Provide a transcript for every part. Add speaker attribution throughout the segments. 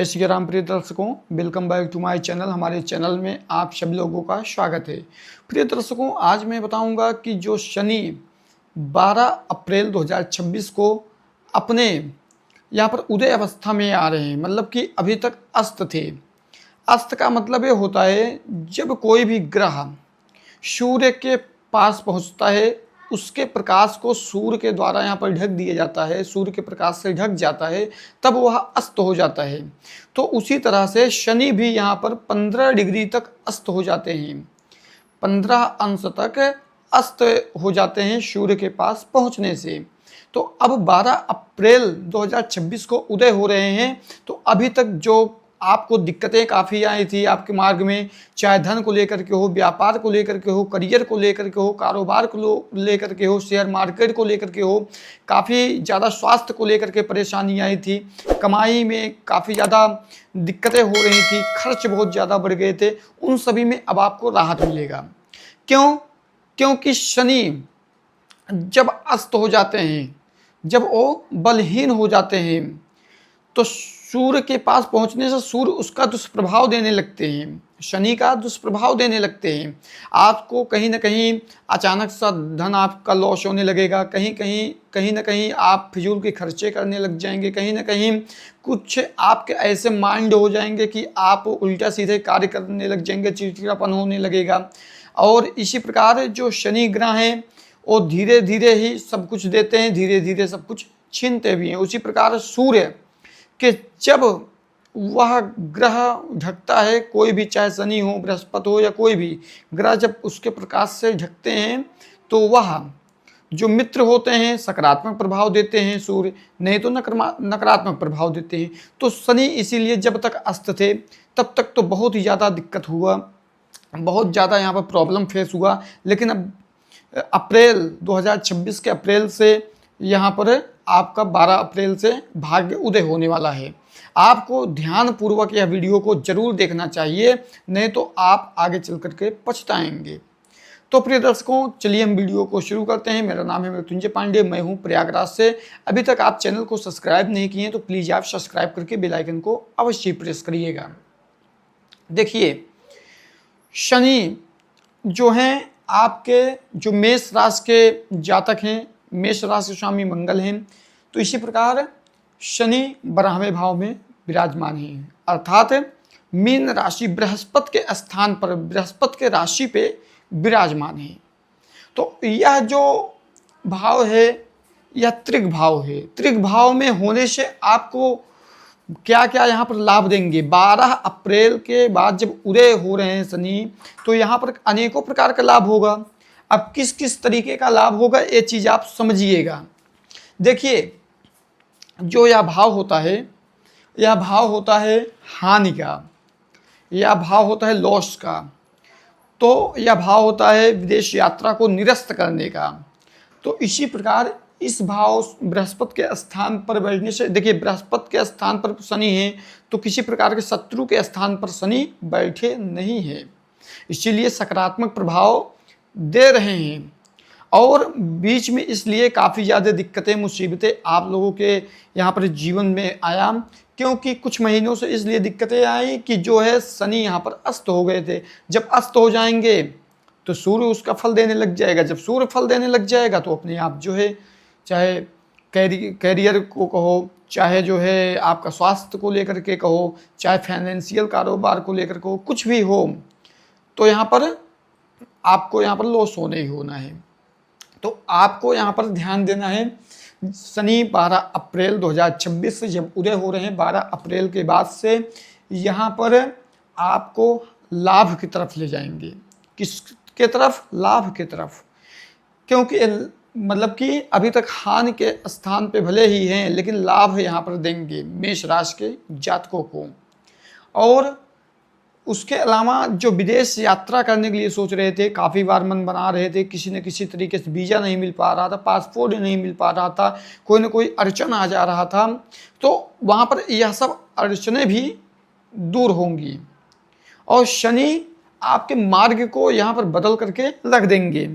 Speaker 1: जय श्री राम प्रिय दर्शकों, welcome back to my channel. हमारे चैनल में आप सभी लोगों का स्वागत है। प्रिय दर्शकों, आज मैं बताऊंगा कि जो शनि 12 अप्रैल 2026 को अपने यहाँ पर उदय अवस्था में आ रहे हैं, मतलब कि अभी तक अस्त थे। अस्त का मतलब ये होता है जब कोई भी ग्रह सूर्य के पास पहुंचता है, उसके प्रकाश को सूर्य के द्वारा यहाँ पर ढक दिया जाता है, सूर्य के प्रकाश से ढक जाता है, तब वह अस्त हो जाता है। तो उसी तरह से शनि भी यहाँ पर 15 डिग्री तक अस्त हो जाते हैं, 15 अंश तक अस्त हो जाते हैं सूर्य के पास पहुँचने से। तो अब 12 अप्रैल 2026 को उदय हो रहे हैं। तो अभी तक जो आपको दिक्कतें काफ़ी आई थी आपके मार्ग में, चाहे धन को लेकर के हो, व्यापार को लेकर के हो, करियर को लेकर के हो, कारोबार को लेकर के हो, शेयर मार्केट को लेकर के हो, काफ़ी ज़्यादा स्वास्थ्य को लेकर के परेशानी आई थी, कमाई में काफ़ी ज़्यादा दिक्कतें हो रही थी, खर्च बहुत ज़्यादा बढ़ गए थे, उन सभी में अब आपको राहत मिलेगा। क्यों? क्योंकि शनि जब अस्त हो जाते हैं, जब वो बलहीन हो जाते हैं, तो सूर्य के पास पहुंचने से सूर्य उसका दुष्प्रभाव देने लगते हैं, शनि का दुष्प्रभाव देने लगते हैं। आपको कहीं ना कहीं अचानक सा धन आपका लॉस होने लगेगा, कहीं ना कहीं आप फिजूल के खर्चे करने लग जाएंगे, कहीं ना कहीं कुछ आपके ऐसे माइंड हो जाएंगे कि आप उल्टा सीधे कार्य करने लग जाएंगे, चिड़चिड़ापन होने लगेगा। और इसी प्रकार जो शनि ग्रह हैं वो धीरे धीरे ही सब कुछ देते हैं, धीरे धीरे सब कुछ छीनते भी हैं। उसी प्रकार सूर्य कि जब वह ग्रह ढकता है, कोई भी चाहे शनि हो, बृहस्पति हो या कोई भी ग्रह, जब उसके प्रकाश से ढकते हैं तो वह जो मित्र होते हैं सकारात्मक प्रभाव देते हैं, सूर्य नहीं तो नकारात्मक प्रभाव देते हैं। तो शनि इसीलिए जब तक अस्त थे तब तक तो बहुत ही ज़्यादा दिक्कत हुआ, बहुत ज़्यादा यहाँ पर प्रॉब्लम फेस हुआ। लेकिन अब अप्रैल 2026 के अप्रैल से यहाँ पर आपका 12 अप्रैल से भाग्य उदय होने वाला है। आपको ध्यानपूर्वक यह वीडियो को जरूर देखना चाहिए, नहीं तो आप आगे चल करके पछताएंगे। तो प्रिय दर्शकों, चलिए हम वीडियो को शुरू करते हैं। मेरा नाम है मृत्युंजय पांडे, मैं हूं प्रयागराज से। अभी तक आप चैनल को सब्सक्राइब नहीं किए हैं तो प्लीज़ आप सब्सक्राइब करके बेल आइकन को अवश्य प्रेस करिएगा। देखिए, शनि जो हैं आपके जो मेष राशि के जातक हैं, मेष राशि के स्वामी मंगल हैं, तो इसी प्रकार शनि 12वें भाव में विराजमान हैं, अर्थात मीन राशि बृहस्पति के स्थान पर, बृहस्पति के राशि पे विराजमान है। तो यह जो भाव है यह त्रिक भाव है। त्रिक भाव में होने से आपको क्या क्या यहाँ पर लाभ देंगे। 12 अप्रैल के बाद जब उदय हो रहे हैं शनि, तो यहाँ पर अनेकों प्रकार का लाभ होगा। अब किस किस तरीके का लाभ होगा ये चीज़ आप समझिएगा। देखिए, जो यह भाव होता है, यह भाव होता है हानि का, यह भाव होता है लॉस का, तो यह भाव होता है विदेश यात्रा को निरस्त करने का। तो इसी प्रकार इस भाव बृहस्पति के स्थान पर बैठने से, देखिए बृहस्पति के स्थान पर शनि है तो किसी प्रकार के शत्रु के स्थान पर शनि बैठे नहीं है, इसीलिए सकारात्मक प्रभाव दे रहे हैं। और बीच में इसलिए काफ़ी ज़्यादा दिक्कतें मुसीबतें आप लोगों के यहाँ पर जीवन में आया, क्योंकि कुछ महीनों से इसलिए दिक्कतें आई कि जो है शनि यहाँ पर अस्त हो गए थे। जब अस्त हो जाएंगे तो सूर्य उसका फल देने लग जाएगा, जब सूर्य फल देने लग जाएगा तो अपने आप जो है, चाहे कैरियर को कहो, चाहे जो है आपका स्वास्थ्य को लेकर के कहो, चाहे फाइनेंशियल कारोबार को लेकर के हो, कुछ भी हो, तो यहाँ पर आपको यहाँ पर लॉस होना ही होना है। तो आपको यहाँ पर ध्यान देना है। शनि 12 अप्रैल 2026 से जब उदय हो रहे हैं, 12 अप्रैल के बाद से यहाँ पर आपको लाभ की तरफ ले जाएंगे। किसके तरफ? लाभ की तरफ। क्योंकि मतलब कि अभी तक हानि के स्थान पे भले ही हैं, लेकिन लाभ यहाँ पर देंगे मेष राशि के जातकों को। और उसके अलावा जो विदेश यात्रा करने के लिए सोच रहे थे, काफ़ी बार मन बना रहे थे, किसी न किसी तरीके से वीज़ा नहीं मिल पा रहा था, पासपोर्ट नहीं मिल पा रहा था, कोई ना कोई अड़चन आ जा रहा था, तो वहाँ पर यह सब अड़चनें भी दूर होंगी और शनि आपके मार्ग को यहाँ पर बदल करके रख देंगे।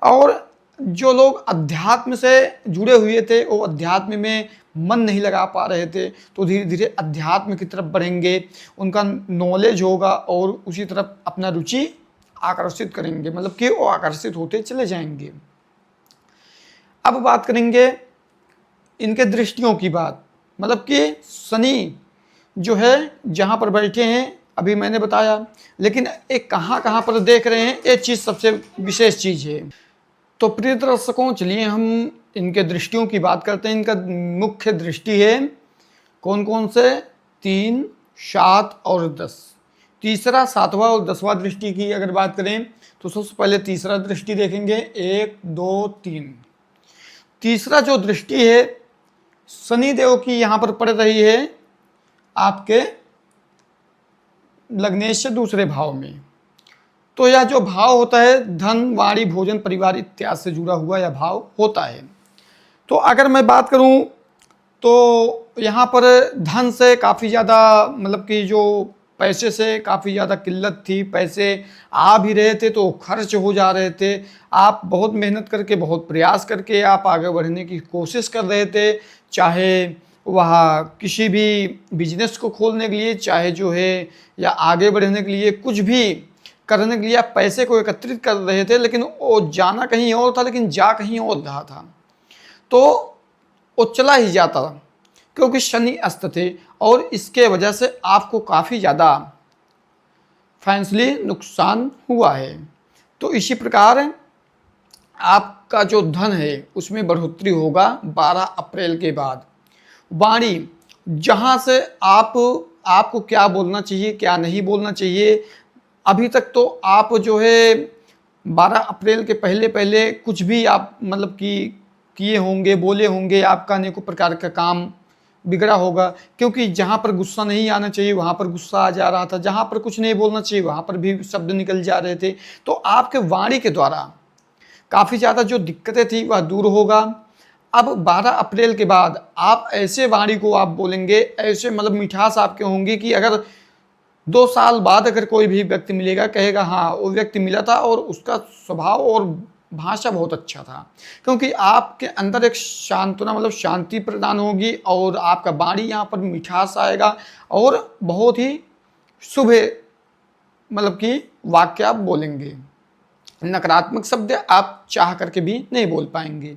Speaker 1: और जो लोग अध्यात्म से जुड़े हुए थे वो अध्यात्म में मन नहीं लगा पा रहे थे, तो धीरे धीरे अध्यात्म की तरफ बढ़ेंगे, उनका नॉलेज होगा और उसी तरफ अपना रुचि आकर्षित करेंगे, मतलब कि वो आकर्षित होते चले जाएंगे। अब बात करेंगे इनके दृष्टियों की बात, मतलब कि शनि जो है जहाँ पर बैठे हैं अभी मैंने बताया, लेकिन एक कहाँ कहाँ पर देख रहे हैं, एक चीज़ सबसे विशेष चीज़ है। तो प्रिय दर्शकों, चलिए हम इनके दृष्टियों की बात करते हैं। इनका मुख्य दृष्टि है कौन कौन से, 3, 7 और 10। तीसरा, 7वां और 10वां दृष्टि की अगर बात करें तो सबसे पहले तीसरा दृष्टि देखेंगे, 1, 2, 3। तीसरा जो दृष्टि है शनिदेव की यहाँ पर पड़ रही है आपके लग्नेश से दूसरे भाव में। तो यह जो भाव होता है धन, वाणी, भोजन, परिवार इत्यादि से जुड़ा हुआ यह भाव होता है। तो अगर मैं बात करूं तो यहाँ पर धन से काफ़ी ज़्यादा, मतलब कि जो पैसे से काफ़ी ज़्यादा किल्लत थी, पैसे आ भी रहे थे तो खर्च हो जा रहे थे। आप बहुत मेहनत करके, बहुत प्रयास करके आप आगे बढ़ने की कोशिश कर रहे थे, चाहे वह किसी भी बिजनेस को खोलने के लिए, चाहे जो है या आगे बढ़ने के लिए, कुछ भी करने के लिए आप पैसे को एकत्रित कर रहे थे, लेकिन वो जाना कहीं और था, लेकिन जा कहीं और रहा था। तो वो चला ही जाता क्योंकि शनि अस्त थे, और इसके वजह से आपको काफ़ी ज़्यादा फाइनेंशियली नुकसान हुआ है। तो इसी प्रकार आपका जो धन है उसमें बढ़ोतरी होगा 12 अप्रैल के बाद। वाणी, जहाँ से आपको क्या बोलना चाहिए, क्या नहीं बोलना चाहिए, अभी तक तो आप जो है 12 अप्रैल के पहले पहले कुछ भी आप मतलब कि किए होंगे, बोले होंगे, आपका अनेकों प्रकार का काम बिगड़ा होगा, क्योंकि जहाँ पर गुस्सा नहीं आना चाहिए वहाँ पर गुस्सा आ जा रहा था, जहाँ पर कुछ नहीं बोलना चाहिए वहाँ पर भी शब्द निकल जा रहे थे। तो आपके वाणी के द्वारा काफ़ी ज़्यादा जो दिक्कतें थी वह दूर होगा। अब 12 अप्रैल के बाद आप ऐसे वाणी को आप बोलेंगे, ऐसे मतलब मिठास आपके होंगी कि अगर 2 साल बाद अगर कोई भी व्यक्ति मिलेगा कहेगा हाँ वो व्यक्ति मिला था और उसका स्वभाव और भाषा बहुत अच्छा था, क्योंकि आपके अंदर एक शांतना, मतलब शांति प्रदान होगी और आपका वाणी यहाँ पर मिठास आएगा और बहुत ही शुभ मतलब कि वाक्य आप बोलेंगे। नकारात्मक शब्द आप चाह करके भी नहीं बोल पाएंगे,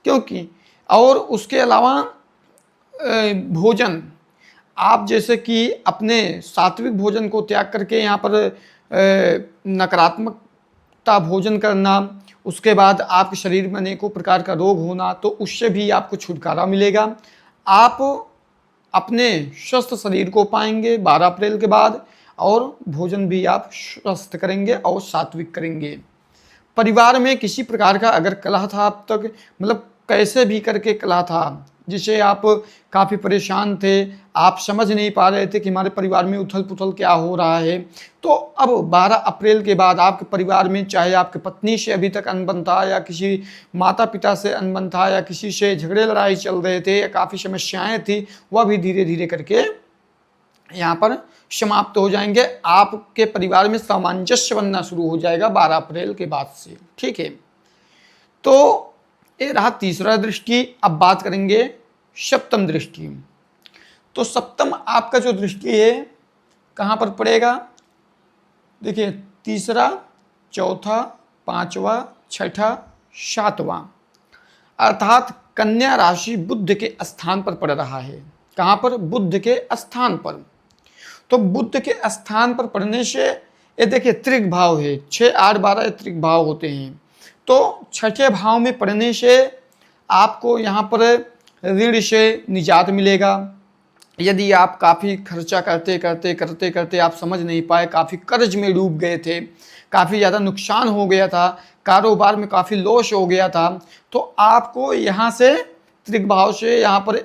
Speaker 1: क्योंकि और उसके अलावा भोजन, आप जैसे कि अपने सात्विक भोजन को त्याग करके यहाँ पर नकारात्मकता भोजन करना, उसके बाद आपके शरीर में अनेकों प्रकार का रोग होना, तो उससे भी आपको छुटकारा मिलेगा। आप अपने स्वस्थ शरीर को पाएंगे 12 अप्रैल के बाद, और भोजन भी आप स्वस्थ करेंगे और सात्विक करेंगे। परिवार में किसी प्रकार का अगर कलह था अब तक, मतलब कैसे भी करके कलह था जिसे आप काफ़ी परेशान थे, आप समझ नहीं पा रहे थे कि हमारे परिवार में उथल पुथल क्या हो रहा है, तो अब 12 अप्रैल के बाद आपके परिवार में, चाहे आपके पत्नी से अभी तक अनबन था, या किसी माता पिता से अनबन था, या किसी से झगड़े लड़ाई चल रहे थे, या काफ़ी समस्याएं थी, वह भी धीरे धीरे करके यहाँ पर समाप्त हो जाएंगे। आपके परिवार में सामंजस्य बनना शुरू हो जाएगा 12 अप्रैल के बाद से, ठीक है। तो ये रहा तीसरा दृष्टि। अब बात करेंगे सप्तम दृष्टि। तो सप्तम आपका जो दृष्टि है कहाँ पर पड़ेगा, देखिए तीसरा, चौथा, पांचवा, छठा, सातवां, अर्थात कन्या राशि बुध के स्थान पर पड़ रहा है। कहाँ पर, बुध के स्थान पर। तो बुध के स्थान पर पड़ने से ये देखिए त्रिक भाव है, 6, 8, 12 त्रिक भाव होते हैं। तो छठे भाव में पड़ने से आपको यहाँ पर ऋण से निजात मिलेगा। यदि आप काफ़ी खर्चा करते करते करते करते आप समझ नहीं पाए, काफ़ी कर्ज में डूब गए थे, काफ़ी ज़्यादा नुकसान हो गया था, कारोबार में काफ़ी लॉस हो गया था, तो आपको यहाँ से त्रिक भाव से यहाँ पर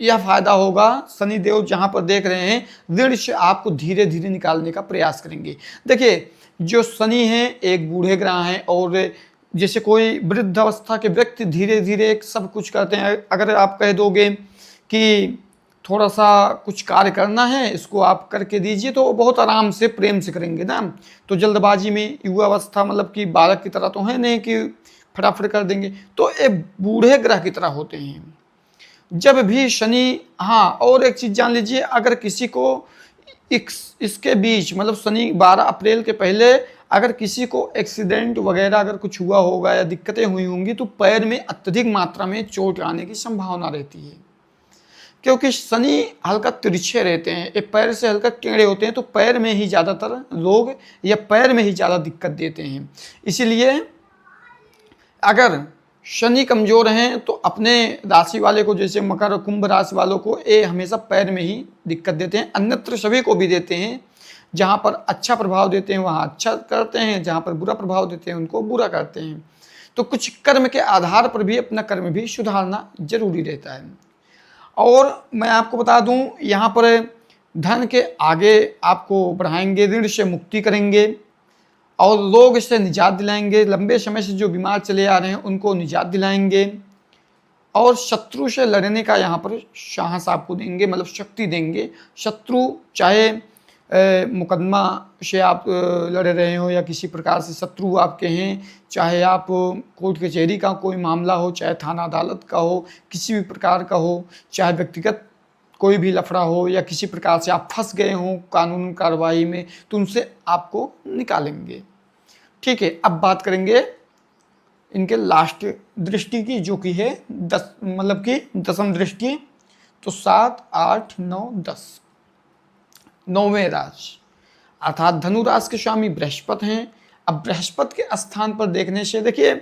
Speaker 1: यह फायदा होगा। शनिदेव जहाँ पर देख रहे हैं ऋण से आपको धीरे धीरे निकालने का प्रयास करेंगे। देखिए जो शनि है एक बूढ़े ग्रह हैं, और जैसे कोई वृद्ध अवस्था के व्यक्ति धीरे धीरे सब कुछ करते हैं। अगर आप कह दोगे कि थोड़ा सा कुछ कार्य करना है, इसको आप करके दीजिए, तो वो बहुत आराम से प्रेम से करेंगे ना। तो जल्दबाजी में युवा अवस्था मतलब कि बालक की तरह तो है नहीं कि फटाफट कर देंगे, तो ये बूढ़े ग्रह की तरह होते हैं। जब भी शनि, हाँ और एक चीज़ जान लीजिए, अगर किसी को इसके बीच मतलब शनि 12 अप्रैल के पहले अगर किसी को एक्सीडेंट वगैरह अगर कुछ हुआ होगा या दिक्कतें हुई होंगी तो पैर में अत्यधिक मात्रा में चोट आने की संभावना रहती है, क्योंकि शनि हल्का तिरछे रहते हैं, ये पैर से हल्का टेढ़े होते हैं, तो पैर में ही ज़्यादातर लोग या पैर में ही ज़्यादा दिक्कत देते हैं। इसीलिए अगर शनि कमज़ोर हैं तो अपने राशि वाले को, जैसे मकर और कुंभ राशि वालों को, ये हमेशा पैर में ही दिक्कत देते हैं। अन्यत्र सभी को भी देते हैं, जहाँ पर अच्छा प्रभाव देते हैं वहाँ अच्छा करते हैं, जहाँ पर बुरा प्रभाव देते हैं उनको बुरा करते हैं। तो कुछ कर्म के आधार पर भी अपना कर्म भी सुधारना जरूरी रहता है। और मैं आपको बता दूं, यहाँ पर धन के आगे आपको बढ़ाएंगे, ऋण से मुक्ति करेंगे और रोग से निजात दिलाएंगे। लंबे समय से जो बीमार चले आ रहे हैं उनको निजात दिलाएंगे और शत्रु से लड़ने का यहाँ पर साहस आपको देंगे, मतलब शक्ति देंगे। शत्रु चाहे मुकदमा से आप लड़ रहे हो या किसी प्रकार से शत्रु आपके हैं, चाहे आप कोर्ट कचहरी का कोई मामला हो, चाहे थाना अदालत का हो, किसी भी प्रकार का हो, चाहे व्यक्तिगत कोई भी लफड़ा हो या किसी प्रकार से आप फंस गए हों कानून कार्रवाई में, तो उनसे आपको निकालेंगे। ठीक है, अब बात करेंगे इनके लास्ट दृष्टि की, जो कि है 10 मतलब कि 10वीं दृष्टि। तो 7, 8, 9, 10 9वें राशि अर्थात धनु राशि के स्वामी बृहस्पति हैं। अब बृहस्पति के स्थान पर देखने से, देखिए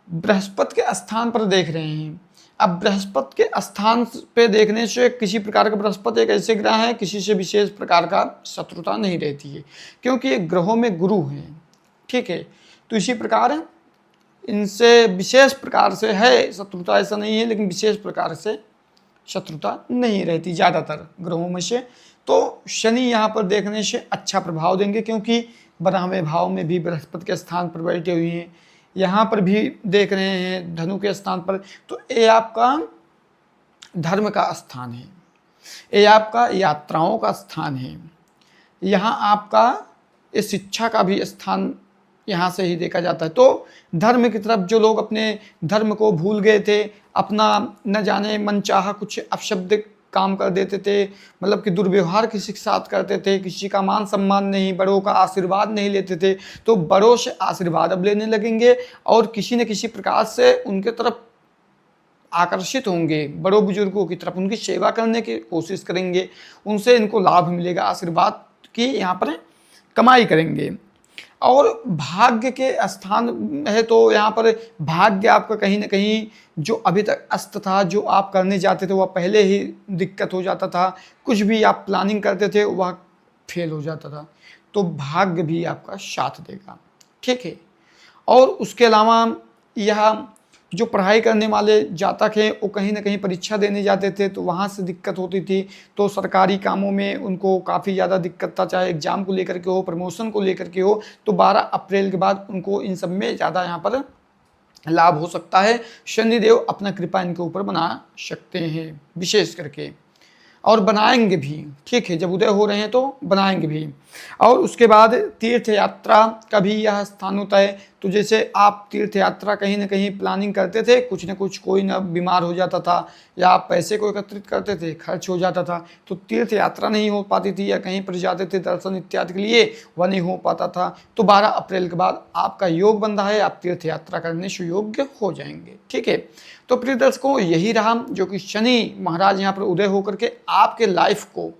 Speaker 1: बृहस्पति के स्थान पर देख रहे हैं, अब बृहस्पति के स्थान पे देखने से किसी प्रकार का, बृहस्पति एक ऐसे ग्रह है किसी से विशेष प्रकार का शत्रुता नहीं रहती है, क्योंकि ये ग्रहों में गुरु हैं। ठीक है, तो इसी प्रकार इनसे विशेष प्रकार से है शत्रुता, ऐसा नहीं है, लेकिन विशेष प्रकार से शत्रुता नहीं रहती ज़्यादातर ग्रहों में से। तो शनि यहाँ पर देखने से अच्छा प्रभाव देंगे, क्योंकि 12वें भाव में भी बृहस्पति के स्थान पर बैठे हुए हैं, यहाँ पर भी देख रहे हैं धनु के स्थान पर। तो ये आपका धर्म का स्थान है, ये आपका यात्राओं का स्थान है, यहाँ आपका ये शिक्षा का भी स्थान यहाँ से ही देखा जाता है। तो धर्म की तरफ जो लोग अपने धर्म को भूल गए थे, अपना न जाने मनचाहा कुछ अपशब्द काम कर देते थे, मतलब कि दुर्व्यवहार किसी के साथ करते थे, किसी का मान सम्मान नहीं, बड़ों का आशीर्वाद नहीं लेते थे, तो बड़ों से आशीर्वाद अब लेने लगेंगे और किसी न किसी प्रकार से उनके तरफ आकर्षित होंगे, बड़ों बुजुर्गों की तरफ उनकी सेवा करने की कोशिश करेंगे, उनसे इनको लाभ मिलेगा, आशीर्वाद की यहाँ पर कमाई करेंगे। और भाग्य के स्थान है तो यहाँ पर भाग्य आपका कहीं ना कहीं जो अभी तक अस्त था, जो आप करने जाते थे वह पहले ही दिक्कत हो जाता था, कुछ भी आप प्लानिंग करते थे वह फेल हो जाता था, तो भाग्य भी आपका साथ देगा। ठीक है, और उसके अलावा यह जो पढ़ाई करने वाले जातक हैं वो कहीं ना कहीं परीक्षा देने जाते थे तो वहाँ से दिक्कत होती थी, तो सरकारी कामों में उनको काफ़ी ज़्यादा दिक्कत था, चाहे एग्ज़ाम को लेकर के हो, प्रमोशन को लेकर के हो, तो 12 अप्रैल के बाद उनको इन सब में ज़्यादा यहाँ पर लाभ हो सकता है। शनिदेव अपना कृपा इनके ऊपर बना सकते हैं विशेष करके, और बनाएंगे भी। ठीक है, जब उदय हो रहे हैं तो बनाएंगे भी। और उसके बाद तीर्थ यात्रा का भी यह स्थान होता है, तो जैसे आप तीर्थ यात्रा कहीं ना कहीं प्लानिंग करते थे, कुछ न कुछ कोई ना बीमार हो जाता था या आप पैसे को एकत्रित करते थे, खर्च हो जाता था, तो तीर्थ यात्रा नहीं हो पाती थी, या कहीं पर जाते थे दर्शन इत्यादि के लिए, वह नहीं हो पाता था। तो 12 अप्रैल के बाद आपका योग बन रहा है, आप तीर्थ यात्रा करने सुयोग्य हो जाएंगे। ठीक है, तो प्रिय दर्शकों यही रहा जो कि शनि महाराज यहाँ पर उदय होकर के आपके लाइफ को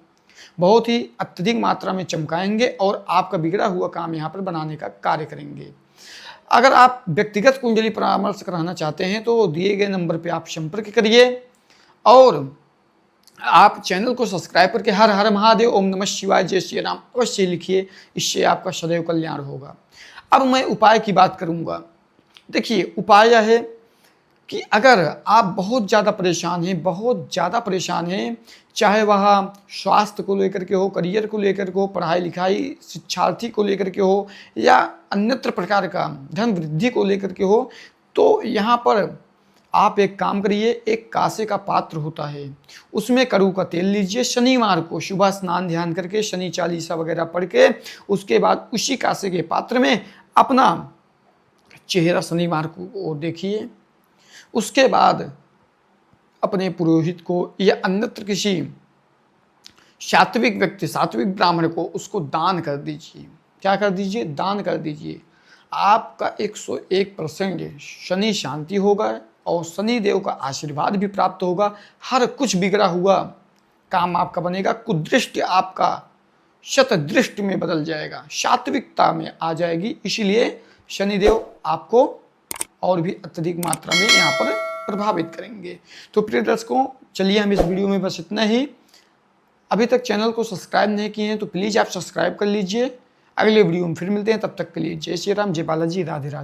Speaker 1: बहुत ही अत्यधिक मात्रा में चमकाएंगे और आपका बिगड़ा हुआ काम यहाँ पर बनाने का कार्य करेंगे। अगर आप व्यक्तिगत कुंडली परामर्श कराना चाहते हैं तो दिए गए नंबर पे आप संपर्क करिए और आप चैनल को सब्सक्राइब करके हर हर महादेव, ओम नमः शिवाय, जय श्री राम अवश्य लिखिए, इससे आपका सदैव कल्याण होगा। अब मैं उपाय की बात करूँगा। देखिए उपाय यह है कि अगर आप बहुत ज़्यादा परेशान हैं, चाहे वह स्वास्थ्य को लेकर के हो, करियर को लेकर के हो, पढ़ाई लिखाई शिक्षार्थी को लेकर के हो, या अन्यत्र प्रकार का धन वृद्धि को लेकर के हो, तो यहाँ पर आप एक काम करिए, एक कांसे का पात्र होता है, उसमें कड़ू का तेल लीजिए, शनिवार को सुबह स्नान ध्यान करके शनि चालीसा वगैरह पढ़ के उसके बाद उसी कांसे के पात्र में अपना चेहरा शनिवार को देखिए। उसके बाद अपने पुरोहित को या अन्यत्र किसी सात्विक व्यक्ति, सात्विक ब्राह्मण को उसको दान कर दीजिए। क्या कर दीजिए? दान कर दीजिए। आपका 101% शनि शांति होगा और शनि देव का आशीर्वाद भी प्राप्त होगा। हर कुछ बिगड़ा हुआ काम आपका बनेगा, कुदृष्टि आपका शतदृष्टि में बदल जाएगा, सात्विकता में आ जाएगी। इसीलिए शनिदेव आपको और भी अत्यधिक मात्रा में यहाँ पर प्रभावित करेंगे। तो प्रिय दर्शकों, चलिए हम इस वीडियो में बस इतना ही। अभी तक चैनल को सब्सक्राइब नहीं किए हैं तो प्लीज़ आप सब्सक्राइब कर लीजिए। अगले वीडियो में फिर मिलते हैं, तब तक के लिए जय श्री राम, जय बालाजी, राधे राधे।